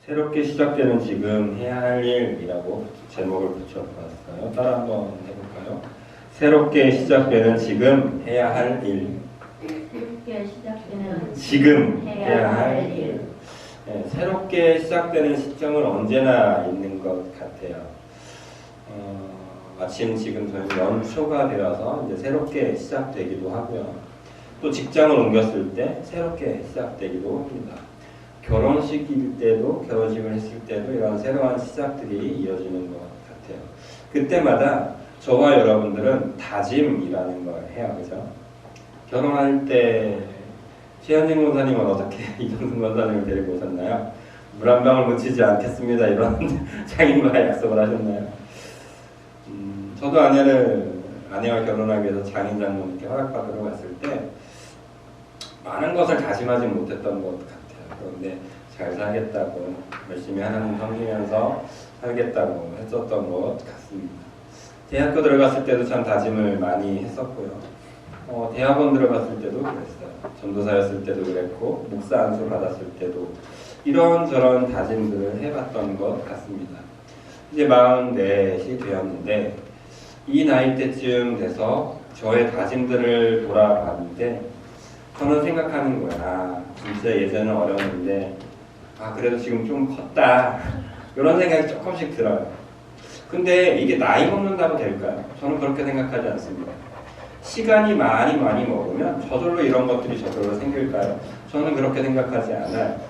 새롭게 시작되는 지금 해야 할 일이라고 제목을 붙여봤어요. 따라 한번 해볼까요? 새롭게 시작되는 지금 해야 할 일. 새롭게 시작되는 지금 해야 할 일. 네, 새롭게 시작되는 시점은 언제나 있는 것 같아요. 마침 지금 저희 연초가 되어서 이제 새롭게 시작되기도 하고요. 또 직장을 옮겼을 때 새롭게 시작되기도 합니다. 결혼식일 때도, 결혼식을 했을 때도 이런 새로운 시작들이 이어지는 것 같아요. 그때마다 저와 여러분들은 다짐이라는 걸 해요. 그죠? 결혼할 때 최현진 권사님은 어떻게 이정승 권사님을 데리고 오셨나요? 물 한 방울 묻히지 않겠습니다. 이런 장인과 약속을 하셨나요? 저도 아내와 결혼하기 위해서 장인 장모님께 허락받으러 갔을 때 많은 것을 다짐하지 못했던 것 같아요. 그런데 잘 살겠다고 열심히 하나님 섬기면서 살겠다고 했었던 것 같습니다. 대학교 들어갔을 때도 참 다짐을 많이 했었고요. 대학원 들어갔을 때도 그랬어요. 전도사였을 때도 그랬고 목사 안수 받았을 때도 이런저런 다짐들을 해봤던 것 같습니다. 이제 44이 되었는데 이 나이 때쯤 돼서 저의 다짐들을 돌아봤는데 저는 생각하는 거야. 진짜 예전은 어려웠는데 그래도 지금 좀 컸다. 이런 생각이 조금씩 들어요. 근데 이게 나이 먹는다고 될까요? 저는 그렇게 생각하지 않습니다. 시간이 많이 먹으면 저절로 이런 것들이 저절로 생길까요? 저는 그렇게 생각하지 않아요.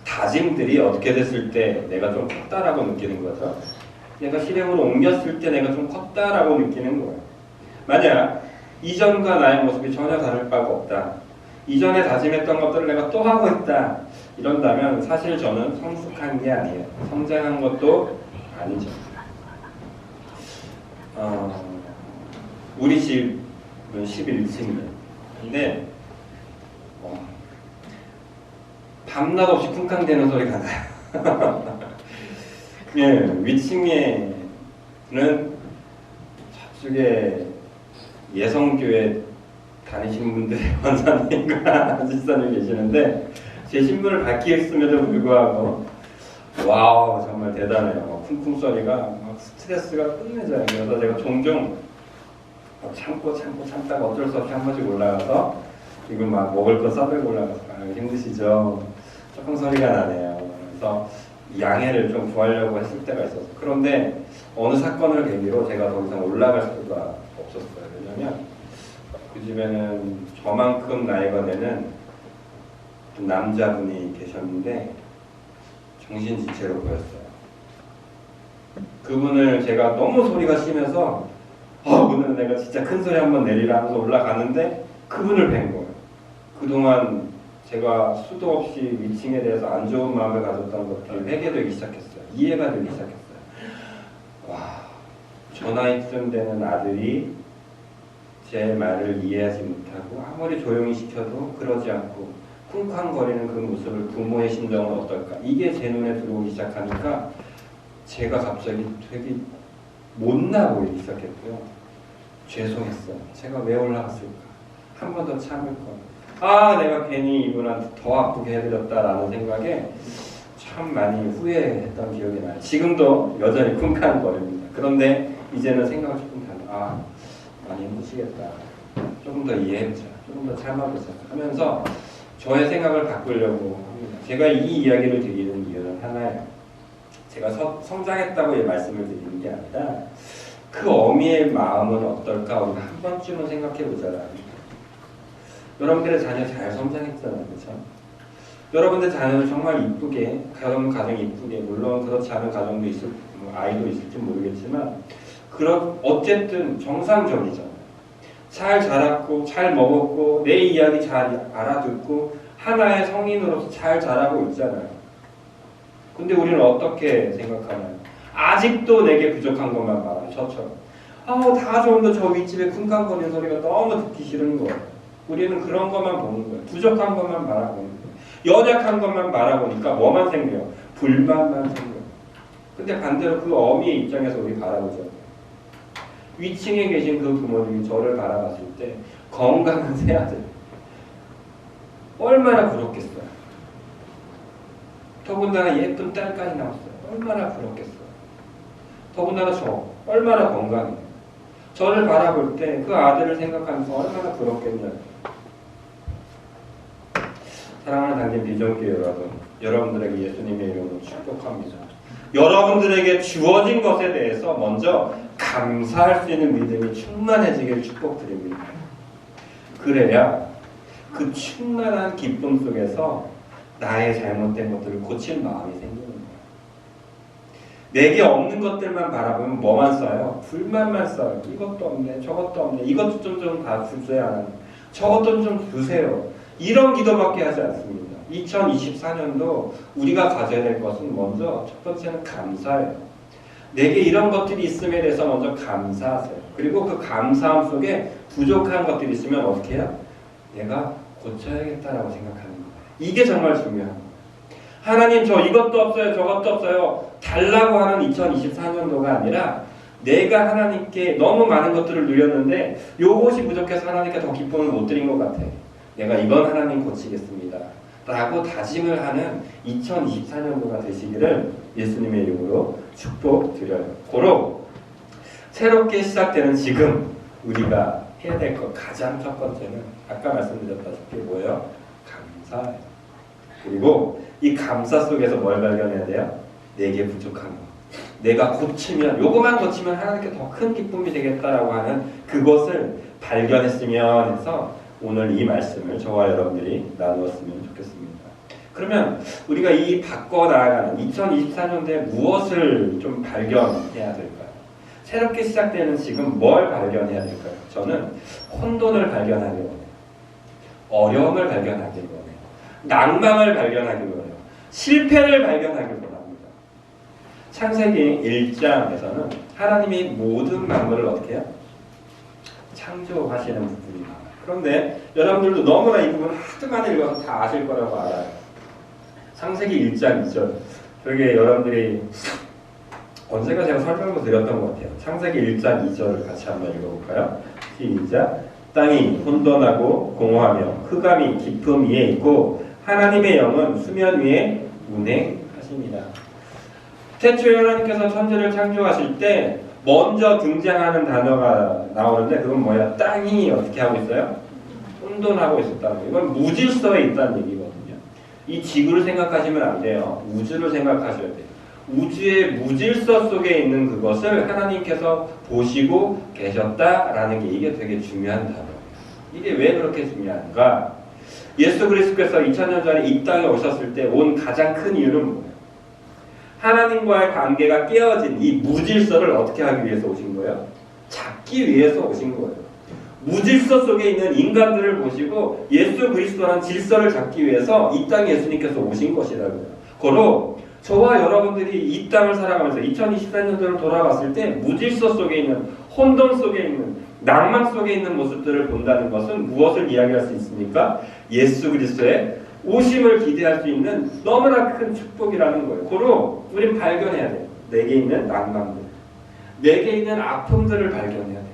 다짐들이 어떻게 됐을 때 내가 좀 컸다라고 느끼는 거죠. 내가 실행으로 옮겼을 때 내가 좀 컸다라고 느끼는 거예요. 만약 이전과 나의 모습이 전혀 다를 바가 없다. 이전에 다짐했던 것들을 내가 또 하고 있다. 이런다면 사실 저는 성숙한 게 아니에요. 성장한 것도 아니죠. 우리 집은 11층이에요. 근데 밤낮 없이 쿵쾅대는 소리가 나요. 예, 위층에는 저쪽에 예성교회 다니시는 분들이 원사님과 아지사님 계시는데 제 신분을 밝히었음에도 불구하고 와우 정말 대단해요. 쿵쿵 소리가 막 스트레스가 끝내줘요. 그래서 제가 종종 참다가 어쩔 수 없이 한 번씩 올라가서 이거 막 먹을 거 싸들고 올라가서 힘드시죠? 조금 소리가 나네요. 그래서 양해를 좀 구하려고 했을 때가 있었어요. 그런데 어느 사건을 계기로 제가 더 이상 올라갈 수가 없었어요. 왜냐면 그 집에는 저만큼 나이가 되는 남자분이 계셨는데 정신지체로 보였어요. 그분을 제가 너무 소리가 심해서 오늘은 내가 진짜 큰 소리 한번 내리라 하면서 올라가는데 그분을 뵌 거예요. 그동안 제가 수도 없이 위층에 대해서 안 좋은 마음을 가졌던 것들이 회개되기 시작했어요. 이해가 되기 시작했어요. 저 나이쯤 되는 아들이 제 말을 이해하지 못하고 아무리 조용히 시켜도 그러지 않고 쿵쾅거리는 그 모습을 부모의 심정은 어떨까? 이게 제 눈에 들어오기 시작하니까 제가 갑자기 되게 못나 보이기 시작했고요. 죄송했어요. 제가 왜 올라갔을까? 한 번 더 참을 걸. 내가 괜히 이분한테 더 아프게 해드렸다라는 생각에 참 많이 후회했던 기억이 나요. 지금도 여전히 쿵쾅거립니다. 그런데 이제는 생각을 조금 달라. 많이 힘드시겠다. 조금 더 이해해보자. 조금 더 참아보자. 하면서 저의 생각을 바꾸려고 합니다. 제가 이 이야기를 드리는 이유는 하나예요. 제가 성장했다고 말씀을 드리는 게 아니라 그 어미의 마음은 어떨까 우리가 한 번쯤은 생각해보자라는. 여러분들의 자녀 잘 성장했잖아요. 그렇죠? 여러분들 자녀는 정말 이쁘게, 가정이 이쁘게, 물론 그렇지 않은 가정도 아이도 있을지 모르겠지만 어쨌든 정상적이잖아요. 잘 자랐고 잘 먹었고 내 이야기 잘 알아듣고 하나의 성인으로서 잘 자라고 있잖아요. 근데 우리는 어떻게 생각하나요? 아직도 내게 부족한 것만 말아요. 저처럼. 다 좋은데 저 윗집에 쿵쾅거리는 소리가 너무 듣기 싫은 거예요. 우리는 그런 것만 보는 거예요. 부족한 것만 바라보는 거예요. 연약한 것만 바라보니까 뭐만 생겨요? 불만만 생겨요. 근데 반대로 그 어미의 입장에서 우리 바라보죠. 위층에 계신 그 부모님이 저를 바라봤을 때 건강한 새 아들 얼마나 부럽겠어요. 더군다나 예쁜 딸까지 나왔어요. 얼마나 부럽겠어요. 더군다나 저 얼마나 건강해요. 저를 바라볼 때 그 아들을 생각하면서 얼마나 부럽겠냐요. 사랑하는 당진 비전교회 여러분, 여러분들에게 예수님의 이름으로 축복합니다. 여러분들에게 주어진 것에 대해서 먼저 감사할 수 있는 믿음이 충만해지길 축복드립니다. 그래야 그 충만한 기쁨 속에서 나의 잘못된 것들을 고칠 마음이 생기는 거예요. 내게 없는 것들만 바라보면 뭐만 쌓여요? 불만만 쌓여요. 이것도 없네, 저것도 없네, 이것도 좀 다 주세요. 하나님. 저것도 좀 주세요. 이런 기도밖에 하지 않습니다. 2024년도 우리가 가져야 될 것은 먼저 첫 번째는 감사예요. 내게 이런 것들이 있음에 대해서 먼저 감사하세요. 그리고 그 감사함 속에 부족한 것들이 있으면 어떻게 해요? 내가 고쳐야겠다라고 생각하는 거예요. 이게 정말 중요한 거예요. 하나님 저 이것도 없어요, 저것도 없어요. 달라고 하는 2024년도가 아니라 내가 하나님께 너무 많은 것들을 누렸는데 요것이 부족해서 하나님께 더 기쁨을 못 드린 것 같아. 내가 이건 하나님 고치겠습니다. 라고 다짐을 하는 2024년도가 되시기를 예수님의 이름으로 축복드려요. 고로 새롭게 시작되는 지금 우리가 해야 될 것 가장 첫 번째는 아까 말씀드렸다시피 뭐예요? 감사예요. 그리고 이 감사 속에서 뭘 발견해야 돼요? 내게 부족한 것. 내가 고치면 요것만 고치면 하나님께 더 큰 기쁨이 되겠다라고 하는 그것을 발견했으면 해서 오늘 이 말씀을 저와 여러분들이 나누었으면 좋겠습니다. 그러면 우리가 이 바꿔 나아가는 2024년도에 무엇을 좀 발견해야 될까요? 새롭게 시작되는 지금 뭘 발견해야 될까요? 저는 혼돈을 발견하기 원해요. 어려움을 발견하기 원해요. 낭망을 발견하기 원해요. 실패를 발견하기 원합니다. 창세기 1장에서는 하나님이 모든 만물을 어떻게 해요? 창조하시는 부분이 많아요. 그런데 여러분들도 너무나 이 부분 하도 많이 읽어서 다 아실 거라고 알아요. 창세기 1장 2절. 여기에 여러분들이 언젠가 제가 설명도 드렸던 것 같아요. 창세기 1장 2절을 같이 한번 읽어볼까요? 시작. 땅이 혼돈하고 공허하며 흑암이 깊음 위에 있고 하나님의 영은 수면 위에 운행하십니다. 태초에 하나님께서 천지를 창조하실 때 먼저 등장하는 단어가 나오는데 그건 뭐야? 땅이 어떻게 하고 있어요? 혼돈하고 있었다는 거예요. 이건 무질서에 있다는 얘기거든요. 이 지구를 생각하시면 안 돼요. 우주를 생각하셔야 돼요. 우주의 무질서 속에 있는 그것을 하나님께서 보시고 계셨다라는 게 이게 되게 중요한 단어예요. 이게 왜 그렇게 중요한가? 예수 그리스도께서 2000년 전에 이 땅에 오셨을 때 온 가장 큰 이유는 뭐예요? 하나님과의 관계가 깨어진 이 무질서를 어떻게 하기 위해서 오신 거예요? 잡기 위해서 오신 거예요. 무질서 속에 있는 인간들을 보시고 예수 그리스도라는 질서를 잡기 위해서 이 땅에 예수님께서 오신 것이라고요. 고로 저와 여러분들이 이 땅을 살아가면서 2024년도를 돌아봤을 때 무질서 속에 있는 혼돈 속에 있는 낭만 속에 있는 모습들을 본다는 것은 무엇을 이야기할 수 있습니까? 예수 그리스도의 오심을 기대할 수 있는 너무나 큰 축복이라는 거예요. 고로 우린 발견해야 돼요. 내게 있는 낭만들, 내게 있는 아픔들을 발견해야 돼요.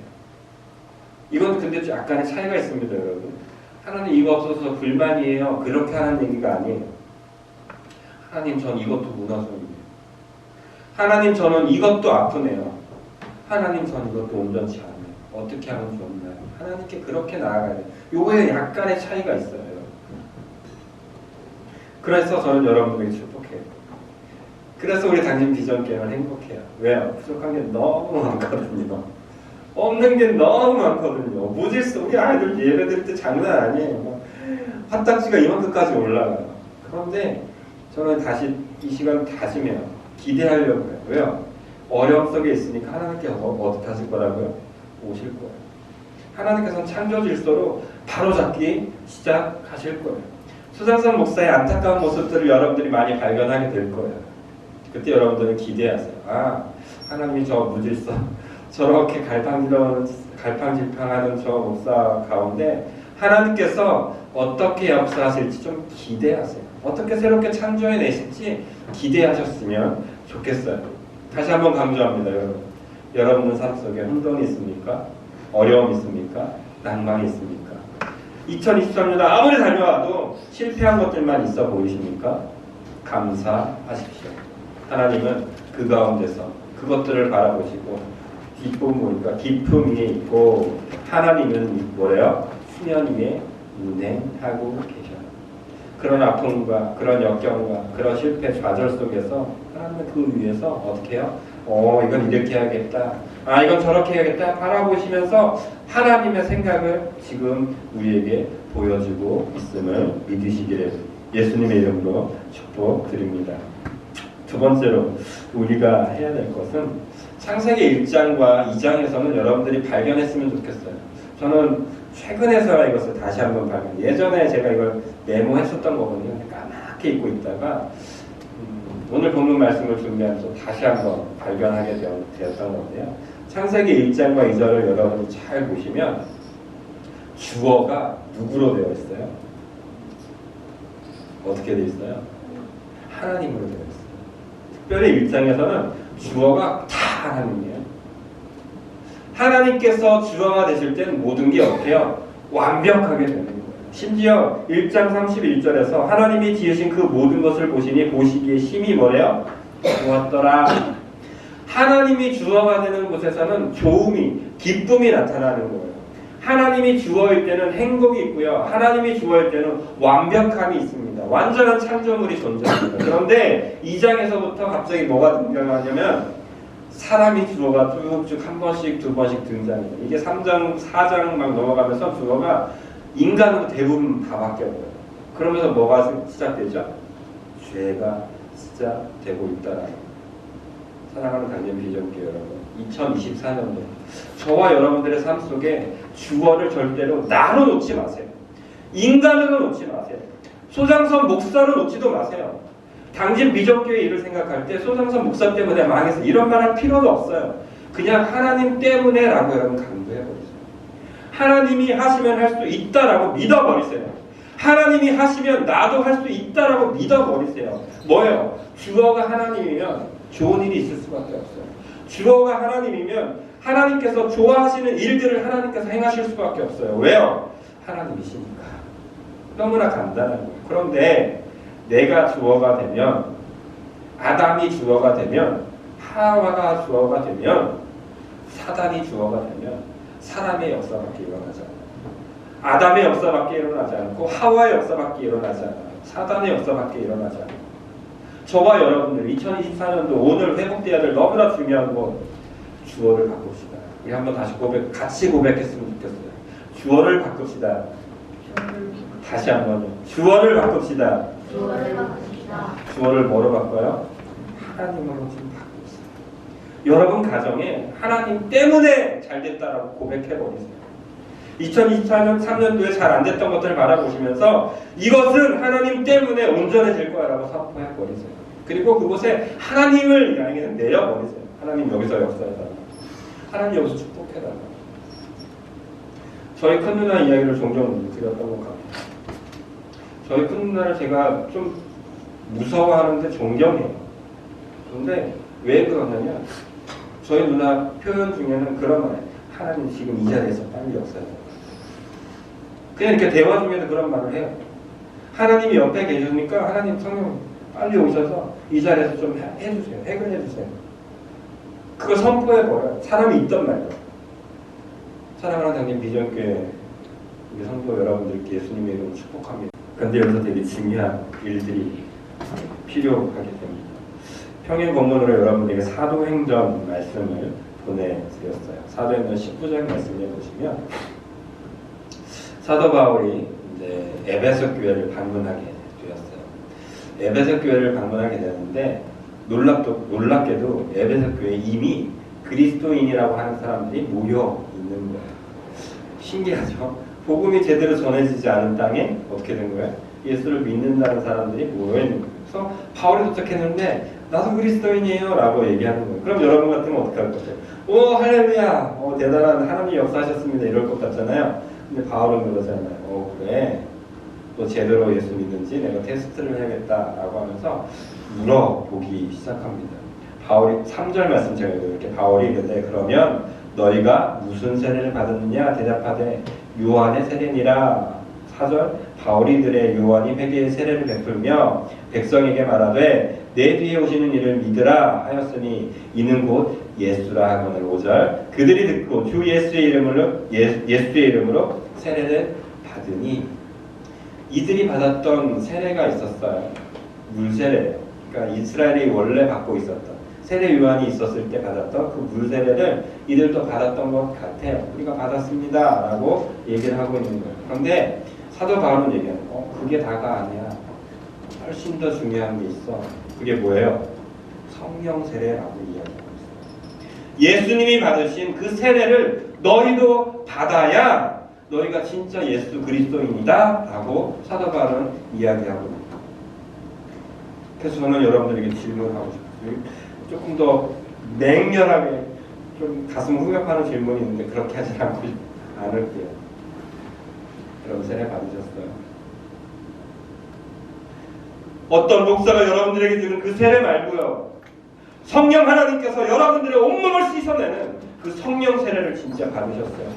이건 근데 약간의 차이가 있습니다, 여러분. 하나님 이거 없어서 불만이에요. 그렇게 하는 얘기가 아니에요. 하나님 전 이것도 무너져요. 하나님 저는 이것도 아프네요. 하나님 전 이것도 온전치 않아요. 어떻게 하면 좋나요? 하나님께 그렇게 나아가야 돼요. 요거에 약간의 차이가 있어요. 그래서 저는 여러분들에게 축복해요. 그래서 우리 당진 비전교회는 행복해요. 왜요? 부족한 게 너무 많거든요. 없는 게 너무 많거든요. 무질서. 우리 아이들 예배 드릴 때 장난 아니에요. 화딱지가 이만큼까지 올라가요. 그런데 저는 다시 이 시간을 다짐해요. 기대하려고 해요. 왜요? 어려움 속에 있으니까 하나님께 어떻게 하실 거라고요? 오실 거예요. 하나님께서는 창조 질서로 바로잡기 시작하실 거예요. 수상선 목사의 안타까운 모습들을 여러분들이 많이 발견하게 될 거예요. 그때 여러분들은 기대하세요. 아, 하나님이 저 무질서, 저렇게 갈팡질팡하는 저 목사 가운데 하나님께서 어떻게 역사하실지 좀 기대하세요. 어떻게 새롭게 창조해내실지 기대하셨으면 좋겠어요. 다시 한번 강조합니다, 여러분. 여러분의 삶 속에 혼돈이 있습니까? 어려움이 있습니까? 낭만이 있습니까? 2023년 아무리 달려와도 실패한 것들만 있어 보이십니까? 감사하십시오. 하나님은 그 가운데서 그것들을 바라보시고 기쁨이 있고 하나님은 뭐래요? 수면 위에 운행하고 계셔요. 그런 아픔과 그런 역경과 그런 실패 좌절 속에서 하나님은 그 위에서 어떻게 해요? 이건 이렇게 해야겠다. 이건 저렇게 해야겠다. 바라보시면서 하나님의 생각을 지금 우리에게 보여주고 있음을 믿으시기를 예수님의 이름으로 축복드립니다. 두 번째로 우리가 해야 될 것은 창세기 1장과 2장에서는 여러분들이 발견했으면 좋겠어요. 저는 최근에서야 이것을 다시 한번 발견. 예전에 제가 이걸 메모했었던 거거든요. 까맣게 잊고 있다가 오늘 본문 말씀을 준비하면서 다시 한번 발견하게 되었던 건데요. 창세기 1장과 2절을 여러분이 잘 보시면 주어가 누구로 되어 있어요? 어떻게 되어 있어요? 하나님으로 되어 있어요. 특별히 1장에서는 주어가 다 하나님이에요. 하나님께서 주어가 되실 때는 모든 게 어때요? 완벽하게 되는 거예요. 심지어 1장 31절에서 하나님이 지으신 그 모든 것을 보시니 보시기에 심히 뭐래요? 좋았더라. 하나님이 주어가 되는 곳에서는 좋음이, 기쁨이 나타나는 거예요. 하나님이 주어일 때는 행복이 있고요. 하나님이 주어일 때는 완벽함이 있습니다. 완전한 창조물이 존재합니다. 그런데 2장에서부터 갑자기 뭐가 등장하냐면 사람이 주어가 쭉쭉 한 번씩 두 번씩 등장해요. 이게 3장, 4장 막 넘어가면서 주어가 인간으로 대부분 다 바뀌어요. 그러면서 뭐가 시작되죠? 죄가 시작되고 있다라는. 사랑하는 당진 비전교 여러분, 2024년도 저와 여러분들의 삶 속에 주어를 절대로 나로 놓지 마세요. 인간으로 놓지 마세요. 소장선 목사로 놓지도 마세요. 당진 비전교회 일을 생각할 때 소장선 목사 때문에 망해서 이런 말 할 필요도 없어요. 그냥 하나님 때문에 라고 여러분 강조해버리세요. 하나님이 하시면 할 수 있다라고 믿어버리세요. 하나님이 하시면 나도 할 수 있다라고 믿어버리세요. 뭐예요? 주어가 하나님이면 좋은 일이 있을 수밖에 없어요. 주어가 하나님이면 하나님께서 좋아하시는 일들을 하나님께서 행하실 수밖에 없어요. 왜요? 하나님이시니까. 너무나 간단한 거예요. 그런데 내가 주어가 되면, 아담이 주어가 되면, 하와가 주어가 되면, 사단이 주어가 되면 사람의 역사밖에 일어나지 않아요. 아담의 역사밖에 일어나지 않고 하와의 역사밖에 일어나지 않아요. 사단의 역사밖에 일어나지 않아요. 저와 여러분들 2024년도 오늘 회복돼야 될 너무나 중요한 건 주어를 바꿉시다. 우리 한번 다시 같이 고백했으면 좋겠어요. 주어를 바꿉시다. 다시 한번요. 주어를 바꿉시다. 주어를 뭐로 바꿔요? 하나님으로 좀 바꿉시다. 여러분 가정에 하나님 때문에 잘 됐다라고 고백해버리세요. 2024년 3년도에 잘 안 됐던 것들을 바라보시면서 이것은 하나님 때문에 온전해질 거야라고 선포해버리세요. 그리고 그곳에 하나님을 양해서 내려버리세요. 하나님 여기서 역사해달라. 하나님 여기서 축복해달라. 저희 큰 누나 이야기를 종종 드렸던 것 같아요. 저희 큰 누나를 제가 좀 무서워하는데 존경해요. 그런데 왜 그러냐면 저희 누나 표현 중에는 그런 말이에요. 하나님 지금 이 자리에서 빨리 역사해달라. 그냥 이렇게 대화 중에도 그런 말을 해요. 하나님이 옆에 계시니까 하나님 성령 빨리 오셔서 이 자리에서 좀 해주세요. 해결해주세요. 그거 선포해버려요. 사람이 있던 말이에요. 사랑하는 당진 비전교회 우리 성도 여러분들께 예수님의 이름으로 축복합니다. 그런데 여기서 되게 중요한 일들이 필요하게 됩니다. 평일 본문으로 여러분들에게 사도행전 말씀을 보내드렸어요. 사도행전 19장 말씀을 보시면 사도 바울이 이제 에베소 교회를 방문하게 되었어요. 에베소 교회를 방문하게 되는데 놀랍게도 에베소 교회에 이미 그리스도인이라고 하는 사람들이 모여 있는 거예요. 신기하죠? 복음이 제대로 전해지지 않은 땅에 어떻게 된 거예요? 예수를 믿는다는 사람들이 모여 있는 거예요. 그래서 바울이 도착했는데 나도 그리스도인이에요 라고 얘기하는 거예요. 그럼 여러분 같으면 어떻게 할 거죠? 오 할렐루야 대단한 하나님이 역사하셨습니다 이럴 것 같잖아요. 근데 바울은 그러잖아요. 그래 또 제대로 예수 믿는지 내가 테스트를 해야겠다라고 하면서 물어보기 시작합니다. 바울이 3절 말씀 제가 이렇게 바울이 이르되 그러면 너희가 무슨 세례를 받았느냐 대답하되 요한의 세례니라. 4절 바울이 들의 요한이 회개의 세례를 베풀며 백성에게 말하되 내 뒤에 오시는 이를 믿으라 하였으니 이는 곧 예수라 하거늘. 5절 그들이 듣고 주 예수의 이름으로 세례를 받으니. 이들이 받았던 세례가 있었어요. 물세례. 그러니까 이스라엘이 원래 받고 있었던 세례 요한이 있었을 때 받았던 그 물세례를 이들도 받았던 것 같아요. 우리가 받았습니다 라고 얘기를 하고 있는 거예요. 그런데 사도 바울은 얘기하는 그게 다가 아니야. 훨씬 더 중요한 게 있어. 그게 뭐예요? 성령 세례라고 이야기하고 있어요. 예수님이 받으신 그 세례를 너희도 받아야 너희가 진짜 예수 그리스도인이다 라고 사도 바울은 이야기하고 있습니다. 그래서 저는 여러분들에게 질문하고 싶어요. 조금 더 맹렬하게 좀 가슴 후벼파는 질문이 있는데 그렇게 하지 않을게요. 여러분 세례 받으셨어요? 어떤 목사가 여러분들에게 주는 그 세례 말고요, 성령 하나님께서 여러분들의 온몸을 씻어내는 그 성령 세례를 진짜 받으셨어요?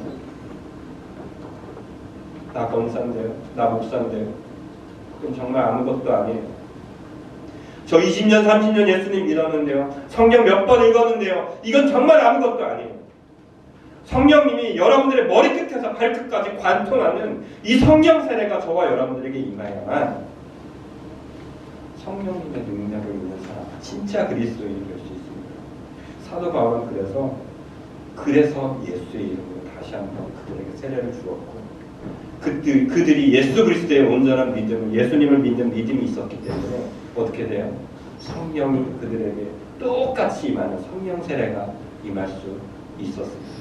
나 권사인데요, 나 목사인데요, 그건 정말 아무것도 아니에요. 저 20년 30년 예수님 믿었는데요, 성경 몇 번 읽었는데요, 이건 정말 아무것도 아니에요. 성령님이 여러분들의 머리끝에서 발끝까지 관통하는 이 성령 세례가 저와 여러분들에게 임하야만 성령님의 능력을 있는 사람, 진짜 그리스도인이 될 수 있습니다. 사도 바울은 그래서 예수의 이름으로 다시 한번 그들에게 세례를 주었고, 그들이 예수 그리스도의 온전한 믿음, 예수님을 믿는 믿음이 있었기 때문에 어떻게 돼요? 성령이 그들에게 똑같이 임하는 성령 세례가 임할 수 있었습니다.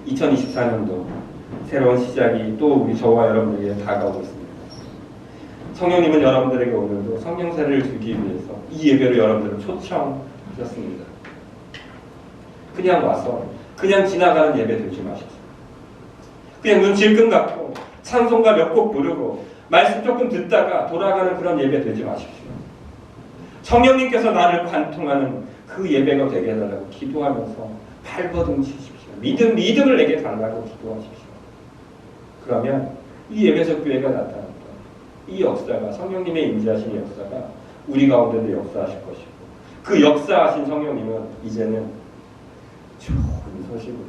2024년도 새로운 시작이 또 우리 저와 여러분들에게 다가오고 있습니다. 성령님은 여러분들에게 오늘도 성령 세례를 주기 위해서 이 예배로 여러분들을 초청하셨습니다. 그냥 와서 그냥 지나가는 예배 되지 마십시오. 그냥 눈 질끈 감고 찬송가 몇 곡 부르고 말씀 조금 듣다가 돌아가는 그런 예배 되지 마십시오. 성령님께서 나를 관통하는 그 예배가 되게 해달라고 기도하면서 발버둥 치십시오. 믿음을 내게 달라고 기도하십시오. 그러면 이 예배적 교회가 나타납니다. 이 역사가, 성령님의 임재하신 역사가 우리 가운데도 역사하실 것이고, 그 역사하신 성령님은 이제는 좋은 소식으로,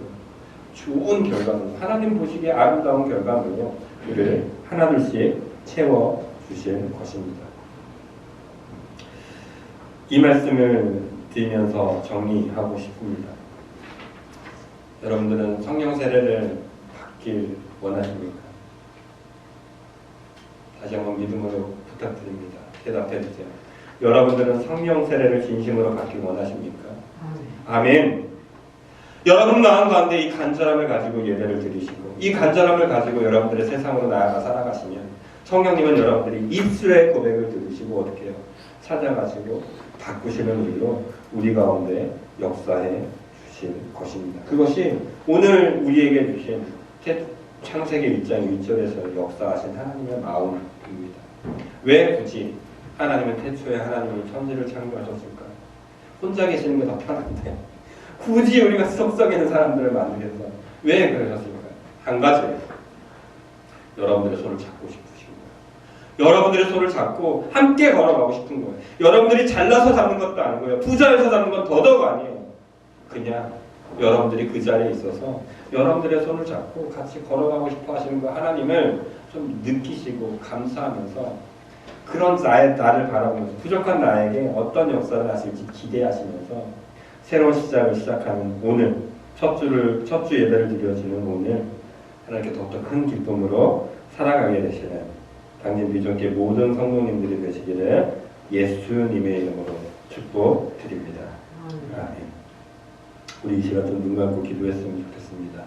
좋은 결과물, 하나님 보시기에 아름다운 결과물로 우리를 하나둘씩 채워주실 것입니다. 이 말씀을 드리면서 정리하고 싶습니다. 여러분들은 성령 세례를 받길 원하십니까? 다시 한번 믿음으로 부탁드립니다. 대답해 주세요. 여러분들은 성령 세례를 진심으로 받길 원하십니까? 아멘. 여러분 마음 가운데 이 간절함을 가지고 예배를 드리시고 이 간절함을 가지고 여러분들의 세상으로 나아가 살아가시면 성령님은 여러분들이 입술의 고백을 들으시고 어떻게 해요? 찾아가시고 바꾸시는 일로 우리 가운데 역사해 주실 것입니다. 그것이 오늘 우리에게 주신 창세기 1장 1절에서 역사하신 하나님의 마음입니다. 왜 굳이 하나님은 태초에 하나님이 천지를 창조하셨을까요? 혼자 계시는 게 더 편한데 굳이 우리가 썩썩이는 사람들을 만들어서 왜 그러셨을까요? 한 가지예요. 여러분들의 손을 잡고 싶으신 거예요. 여러분들의 손을 잡고 함께 걸어가고 싶은 거예요. 여러분들이 잘나서 잡는 것도 아니고요. 부자여서 잡는 건 더더욱 아니에요. 그냥 여러분들이 그 자리에 있어서 여러분들의 손을 잡고 같이 걸어가고 싶어 하시는 거 하나님을 좀 느끼시고 감사하면서 그런 나를 바라보면서 부족한 나에게 어떤 역사를 하실지 기대하시면서 새로운 시작을 시작하는 오늘 첫 주 예배를 드려지는 오늘 하나님께 더욱더 큰 기쁨으로 살아가게 되시는 당진 비전교회 모든 성도님들이 되시기를 예수님의 이름으로 축복드립니다. 아멘. 우리 이 시간 좀 눈 감고 기도했으면 좋겠습니다.